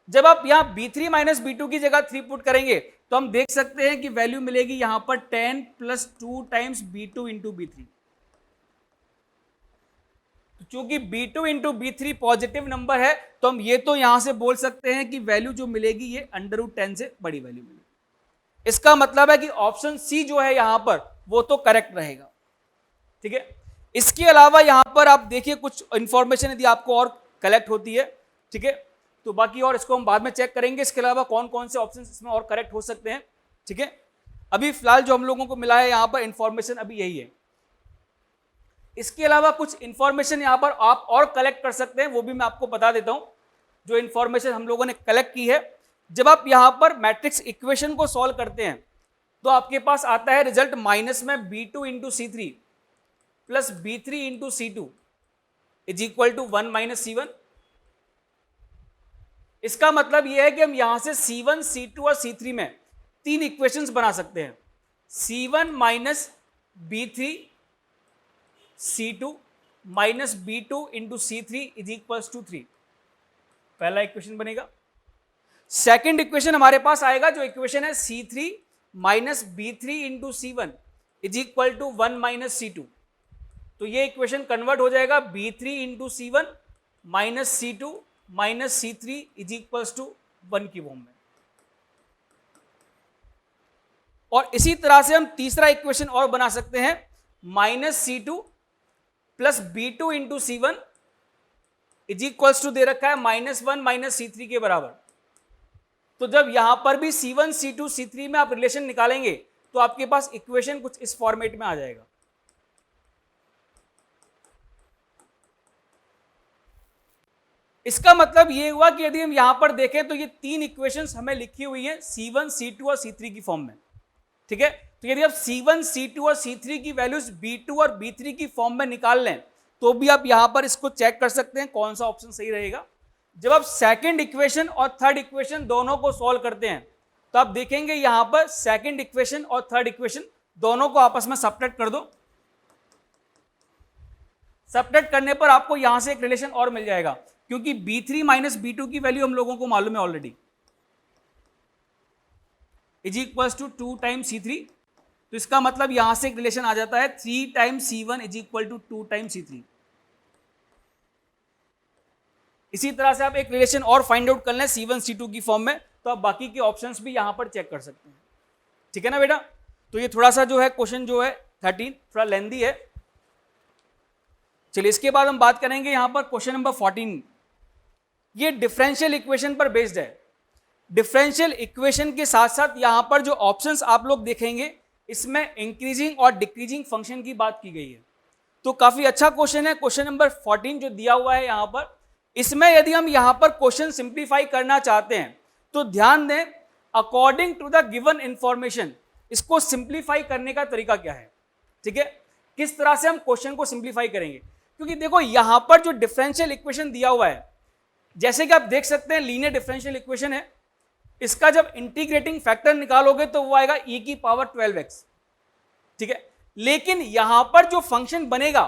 जब आप यहां b3 - b2 की जगह 3 पुट करेंगे तो हम देख सकते हैं कि वैल्यू मिलेगी यहां पर 10 + 2 टाइम्स b2 × b3। चूंकि b2 × b3 पॉजिटिव नंबर है, तो हम ये तो यहां से बोल सकते हैं कि वैल्यू जो मिलेगी ये √10 से बड़ी वैल्यू मिलेगी। इसका मतलब है कि ऑप्शन सी जो है यहां पर वो तो करेक्ट रहेगा। ठीक है, इसके अलावा यहां पर आप देखिए कुछ इंफॉर्मेशन यदि आपको और कलेक्ट होती है, ठीक है, तो बाकी और इसको हम बाद में चेक करेंगे। इसके अलावा कौन कौन से ऑप्शन इसमें और करेक्ट हो सकते हैं। ठीक है, अभी फिलहाल जो हम लोगों को मिला है यहां पर इंफॉर्मेशन अभी यही है। इसके अलावा कुछ इंफॉर्मेशन यहां पर आप और कलेक्ट कर सकते हैं, वो भी मैं आपको बता देता हूं। जो इंफॉर्मेशन हम लोगों ने कलेक्ट की है, जब आप यहां पर मैट्रिक्स इक्वेशन को सॉल्व करते हैं तो आपके पास आता है रिजल्ट माइनस में b2 × c3 plus b3 × c2 = 1 - c1। इसका मतलब यह है कि हम यहां से c1, c2 और c3 में 3 इक्वेशंस बना सकते हैं। c1 - b3 c2 - b2 × c3 = 3, पहला इक्वेशन बनेगा। सेकंड इक्वेशन हमारे पास आएगा, जो इक्वेशन है c3 - b3 × c1 = 1 - c2। तो ये इक्वेशन कन्वर्ट हो जाएगा b3 × c1 - c2 - c3 = 1 की फॉर्म में। और इसी तरह से हम तीसरा इक्वेशन और बना सकते हैं, -c2 प्लस b2 × c1 = दे रखा है -1 - c3 के बराबर। तो जब यहां पर भी c1, c2, c3 में आप रिलेशन निकालेंगे तो आपके पास इक्वेशन कुछ इस फॉर्मेट में आ जाएगा। इसका मतलब ये हुआ कि यदि हम यहां पर देखें तो ये 3 इक्वेशंस हमें लिखी हुई है c1, c2 और c3 की फॉर्म में। ठीक है, तो यदि आप c1, c2 और c3 की वैल्यूज b2 और b3 की फॉर्म में निकाल लें तो भी आप यहां पर इसको चेक कर सकते हैं कौन सा ऑप्शन सही रहेगा। जब आप सेकंड इक्वेशन और थर्ड इक्वेशन दोनों को सॉल्व करते हैं तो आप देखेंगे यहां पर सेकंड इक्वेशन और थर्ड इक्वेशन दोनों को आपस में सब्ट्रैक्ट कर दो। सब्ट्रैक्ट करने पर आपको यहां से एक रिलेशन और मिल जाएगा, क्योंकि b3 - b2 की वैल्यू हम लोगों को मालूम है already. Is equals to 2 times C3। तो इसका मतलब यहां से एक रिलेशन आ जाता है 3 times C1 is equal to 2 times C3। इसी तरह से आप एक रिलेशन और फाइंड आउट कर लें C1 C2 की फॉर्म में, तो आप बाकी के ऑप्शंस भी यहां पर चेक कर सकते हैं। ठीक है ना बेटा। तो ये थोड़ा सा जो है क्वेश्चन जो है 13 थोड़ा लेंदी है। चलिए इसके बाद हम बात करेंगे यहां पर क्वेश्चन नंबर 14। ये डिफरेंशियल इक्वेशन पर बेस्ड है। डिफरेंशियल इक्वेशन के साथ साथ यहां पर जो ऑप्शंस आप लोग देखेंगे इसमें इंक्रीजिंग और डिक्रीजिंग फंक्शन की बात की गई है। तो काफी अच्छा क्वेश्चन है क्वेश्चन नंबर 14 जो दिया हुआ है यहां पर। इसमें यदि हम यहां पर क्वेश्चन सिंप्लीफाई करना चाहते हैं तो ध्यान दें, according to the given information इसको सिंप्लीफाई करने का तरीका क्या है। ठीक है, किस तरह से हम क्वेश्चन को सिंप्लीफाई करेंगे, क्योंकि देखो यहां पर जो डिफरेंशियल इक्वेशन दिया हुआ है, जैसे कि आप देख सकते हैं लीनियर डिफरेंशियल इक्वेशन है, इसका जब इंटीग्रेटिंग फैक्टर निकालोगे तो वो आएगा e की पावर 12x। ठीक है, लेकिन यहां पर जो फंक्शन बनेगा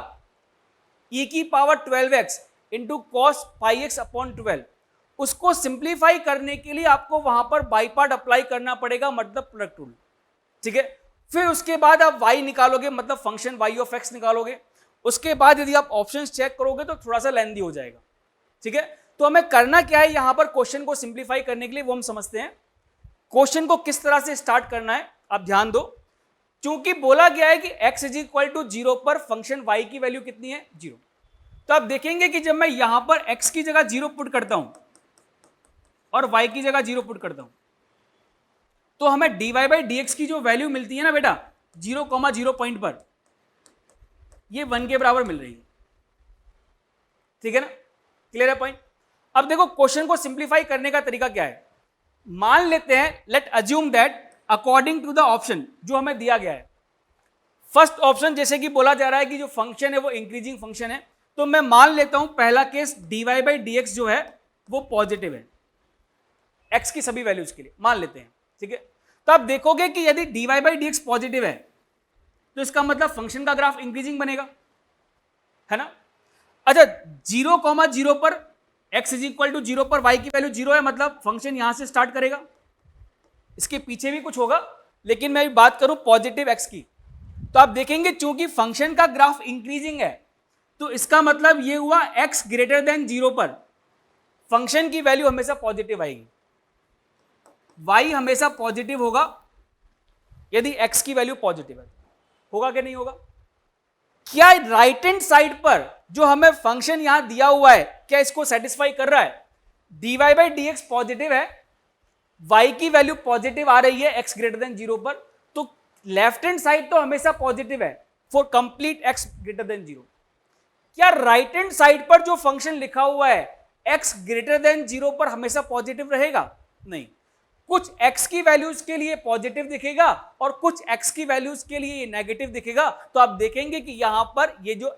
e की power 12x into cos pi x upon 12, उसको सिंप्लीफाई करने के लिए आपको वहां पर बाई पार्ट अप्लाई करना पड़ेगा, मतलब प्रोडक्ट रूल। ठीक है, फिर उसके बाद आप y निकालोगे, मतलब फंक्शन y ऑफ x निकालोगे। उसके बाद यदि आप ऑप्शंस चेक करोगे तो थोड़ा सा लेंदी हो जाएगा। ठीक है, तो हमें करना क्या है यहां पर क्वेश्चन को सिंप्लीफाई करने के लिए, वो हम समझते हैं। क्वेश्चन को किस तरह से स्टार्ट करना है आप ध्यान दो। चूंकि बोला गया है कि x इज इक्वल टू 0 पर फंक्शन y की वैल्यू कितनी है 0, तो आप देखेंगे कि जब मैं यहां पर x की जगह 0 पुट करता हूं और y की जगह 0 पुट करता हूं तो हमें dy बाई dx की जो वैल्यू मिलती है ना बेटा 0,0 पॉइंट पर, ये 1 के बराबर मिल रही है। ठीक है ना, क्लियर है पॉइंट। अब देखो क्वेश्चन को सिंप्लीफाई करने का तरीका क्या है। मान लेते हैं, let assume that according to the option जो हमें दिया गया है, फर्स्ट ऑप्शन जैसे कि बोला जा रहा है कि जो फंक्शन है वो इंक्रीजिंग फंक्शन है, तो मैं मान लेता हूं पहला केस dy बाई dx जो है वो पॉजिटिव है x की सभी वैल्यूज के लिए, मान लेते हैं। ठीक है, तो आप देखोगे कि यदि dy बाई dx पॉजिटिव है तो इसका मतलब फंक्शन का ग्राफ इंक्रीजिंग बनेगा, है ना। अच्छा 0,0 पर x इज इक्वल टू 0 पर y की वैल्यू 0 है, मतलब फंक्शन यहां से स्टार्ट करेगा। इसके पीछे भी कुछ होगा, लेकिन मैं बात करूं पॉजिटिव x की, तो आप देखेंगे चूंकि फंक्शन का ग्राफ इंक्रीजिंग है तो इसका मतलब ये हुआ x ग्रेटर देन 0 पर फंक्शन की वैल्यू हमेशा पॉजिटिव आएगी, y हमेशा पॉजिटिव होगा यदि x की वैल्यू पॉजिटिव है। होगा कि नहीं होगा। क्या राइट हैंड साइड पर जो हमें फंक्शन यहां दिया हुआ है क्या इसको सेटिस्फाई कर रहा है। dy बाई dx पॉजिटिव है, y की वैल्यू पॉजिटिव आ रही है x ग्रेटर देन 0 पर, तो लेफ्ट हैंड साइड तो हमेशा पॉजिटिव है for complete x greater than 0। क्या राइट हैंड साइड पर जो फंक्शन लिखा हुआ है x ग्रेटर देन 0 पर हमेशा पॉजिटिव रहेगा, नहीं। कुछ x की वैल्यूज के लिए पॉजिटिव दिखेगा और कुछ x की वैल्यूज के लिए नेगेटिव दिखेगा। तो आप देखेंगे कि यहां पर ये जो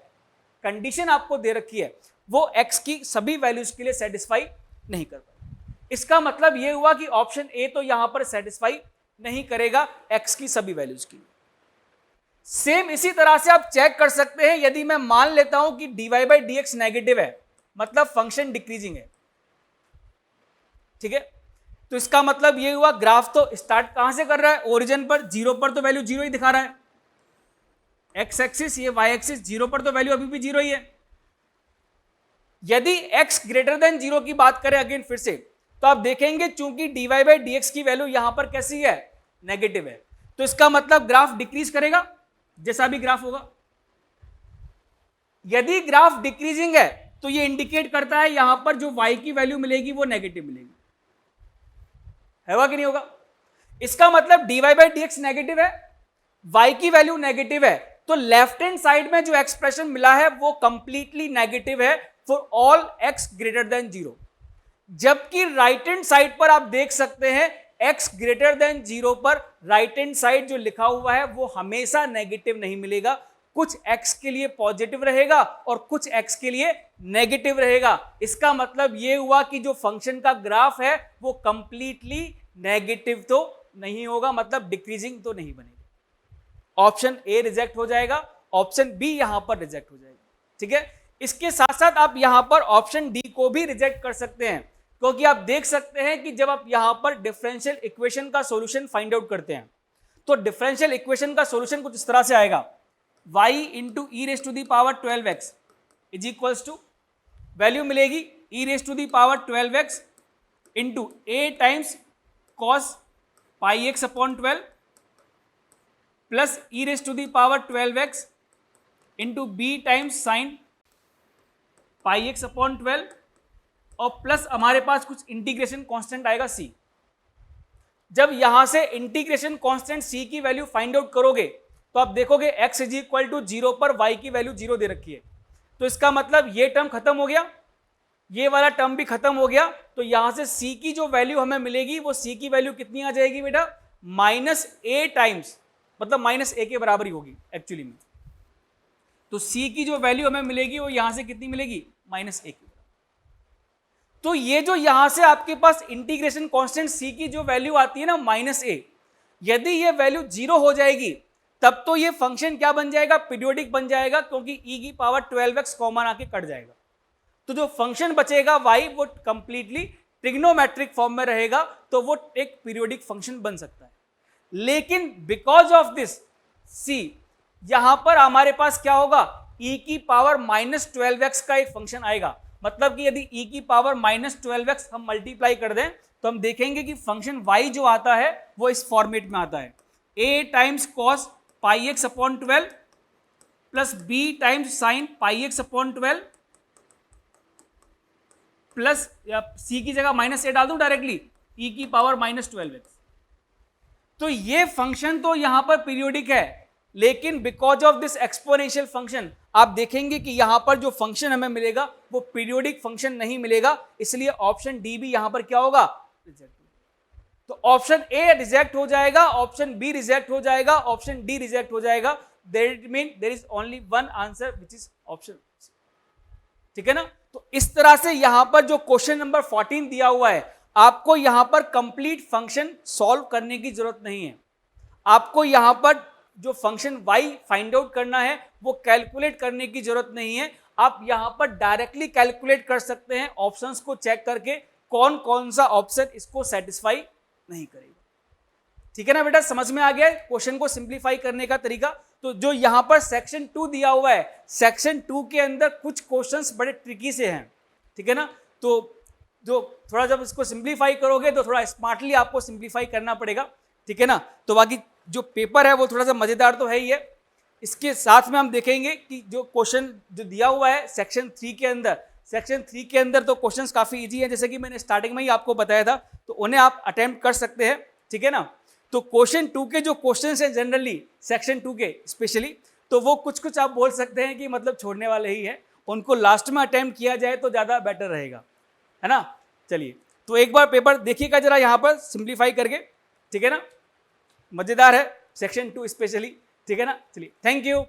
कंडीशन आपको दे रखी है वो x की सभी वैल्यूज के लिए सेटिस्फाई नहीं कर पाएगी। इसका मतलब ये हुआ कि ऑप्शन ए तो यहां पर सेटिस्फाई नहीं करेगा x की सभी वैल्यूज के लिए। सेम इसी तरह से आप चेक कर सकते हैं, यदि मैं मान लेता हूं कि dy बाई dx नेगेटिव है मतलब फंक्शन डिक्रीजिंग है। ठीक है, तो इसका मतलब ये हुआ ग्राफ तो स्टार्ट कहां से कर रहा है, ओरिजिन पर, 0 पर तो वैल्यू 0 ही दिखा रहा है, एक्स एक्सिस ये y एक्सिस, 0 पर तो वैल्यू अभी भी 0 ही है। यदि x ग्रेटर देन 0 की बात करें अगेन फिर से, तो आप देखेंगे चूंकि dy बाई dx की वैल्यू यहां पर कैसी है, नेगेटिव है, तो इसका मतलब ग्राफ डिक्रीज करेगा जैसा भी ग्राफ होगा। यदि ग्राफ डिक्रीजिंग है तो ये इंडिकेट करता है यहां पर जो y की वैल्यू मिलेगी वो नेगेटिव मिलेगी, होगा कि नहीं होगा। इसका मतलब dy बाई dx नेगेटिव है, y की वैल्यू नेगेटिव है, तो लेफ्ट हैंड साइड में जो एक्सप्रेशन मिला है वो कंप्लीटली नेगेटिव है for all x greater than 0। जबकि राइट हैंड साइड पर आप देख सकते हैं x ग्रेटर देन 0 पर राइट हैंड साइड जो लिखा हुआ है वो हमेशा नेगेटिव नहीं मिलेगा, कुछ x के लिए पॉजिटिव रहेगा और कुछ x के लिए नेगेटिव रहेगा। इसका मतलब ये हुआ कि जो फंक्शन का ग्राफ है वो कंप्लीटली नेगेटिव तो नहीं होगा, मतलब डिक्रीजिंग तो नहीं बनेगा। ऑप्शन ए रिजेक्ट हो जाएगा, ऑप्शन बी यहां पर रिजेक्ट हो जाएगा। ठीक है, इसके साथ साथ आप यहां पर ऑप्शन डी को भी रिजेक्ट कर सकते हैं, क्योंकि आप देख सकते हैं कि जब आप यहां पर डिफरेंशियल इक्वेशन का सॉल्यूशन फाइंड आउट करते हैं तो डिफरेंशियल इक्वेशन का सॉल्यूशन कुछ इस तरह से आएगा, y into E raise to the power 12x is equals to, value मिलेगी e raise to the power 12x into a times cos pi x upon 12 plus e raise to the power 12x into b times sine pi x upon 12 और plus हमारे पास कुछ integration constant आएगा c। जब यहां से integration constant c की value find out करोगे तो आप देखोगे x इज इक्वल टू 0 पर y की वैल्यू 0 दे रखी है, तो इसका मतलब ये टर्म खत्म हो गया, ये वाला टर्म भी खत्म हो गया। तो यहां से c की जो वैल्यू हमें मिलेगी वो c की वैल्यू कितनी आ जाएगी बेटा, -a टाइम्स, मतलब -a के बराबर ही होगी एक्चुअली में। तो c की जो वैल्यू हमें मिलेगी वो यहां से कितनी मिलेगी, -a की। तो ये जो यहां से आपके पास इंटीग्रेशन कांस्टेंट c की जो वैल्यू आती है ना -a, यदि ये वैल्यू 0 हो जाएगी तब तो ये फंक्शन क्या बन जाएगा, पीरियोडिक बन जाएगा, क्योंकि e की पावर 12x कॉमन आके कट जाएगा। तो जो फंक्शन बचेगा y वो कंप्लीटली ट्रिग्नोमेट्रिक फॉर्म में रहेगा, तो वो एक पीरियोडिक फंक्शन बन सकता है। लेकिन बिकॉज ऑफ दिस c यहां पर हमारे पास क्या होगा, e की पावर -12x का एक फंक्शन आएगा। मतलब कि यदि e की पावर -12x हम मल्टीप्लाई कर दें तो हम देखेंगे कि फंक्शन y जो आता है वो इस फॉर्मेट में आता है, a times cos pi x upon 12 plus b times sine pi x upon 12 plus c की जगह -a डाल दूं डायरेक्टली, e की पावर -12x। तो ये फंक्शन तो यहां पर पीरियोडिक है, लेकिन because of this exponential function आप देखेंगे कि यहां पर जो फंक्शन हमें मिलेगा वो पीरियोडिक फंक्शन नहीं मिलेगा, इसलिए ऑप्शन डी भी यहां पर क्या होगा, रिजेक्ट। तो ऑप्शन ए रिजेक्ट हो जाएगा, ऑप्शन बी रिजेक्ट हो जाएगा, ऑप्शन डी रिजेक्ट हो जाएगा। That mean there is only one answer which is option, ठीक है ना। तो इस तरह से यहां पर जो क्वेश्चन नंबर 14 दिया हुआ है, आपको यहां पर कंप्लीट फंक्शन सॉल्व करने की जरूरत नहीं है। आपको यहां पर जो फंक्शन y फाइंड आउट करना है वो कैलकुलेट करने की जरूरत नहीं है। आप यहां पर डायरेक्टली कैलकुलेट कर सकते हैं ऑप्शंस को चेक करके कौन कौन सा ऑप्शन इसको सेटिस्फाई नहीं करेगा। ठीक है ना बेटा, समझ में आ गया क्वेश्चन को सिंप्लीफाई करने का तरीका। तो जो यहां पर सेक्शन 2 दिया हुआ है, सेक्शन 2 के अंदर कुछ क्वेश्चंस बड़े ट्रिकी से हैं, ठीक है ना। तो जो थोड़ा जब इसको सिंप्लीफाई करोगे तो थोड़ा स्मार्टली आपको सिंप्लीफाई करना पड़ेगा, ठीक है ना। तो बाकी जो पेपर है वो थोड़ा सा मजेदार तो है ही है। इसके साथ में हम देखेंगे कि जो क्वेश्चन जो दिया हुआ है सेक्शन 3 के अंदर, सेक्शन 3 के अंदर तो क्वेश्चंस काफी इजी है, जैसे कि मैंने स्टार्टिंग में ही आपको बताया था, तो उन्हें आप अटेम्प्ट कर सकते हैं, ठीक है ना। तो क्वेश्चन 2 के जो क्वेश्चंस हैं जनरली सेक्शन 2 के स्पेशली, तो वो कुछ कुछ आप बोल सकते हैं कि मतलब छोड़ने वाले ही है, उनको लास्ट में अटेम्प्ट किया जाए तो ज़्यादा बेटर रहेगा, है ना। चलिए तो एक बार पेपर देखिएगा जरा यहाँ पर सिंप्लीफाई करके, ठीक है ना। मज़ेदार है सेक्शन 2 स्पेशली, ठीक है ना। चलिए थैंक यू।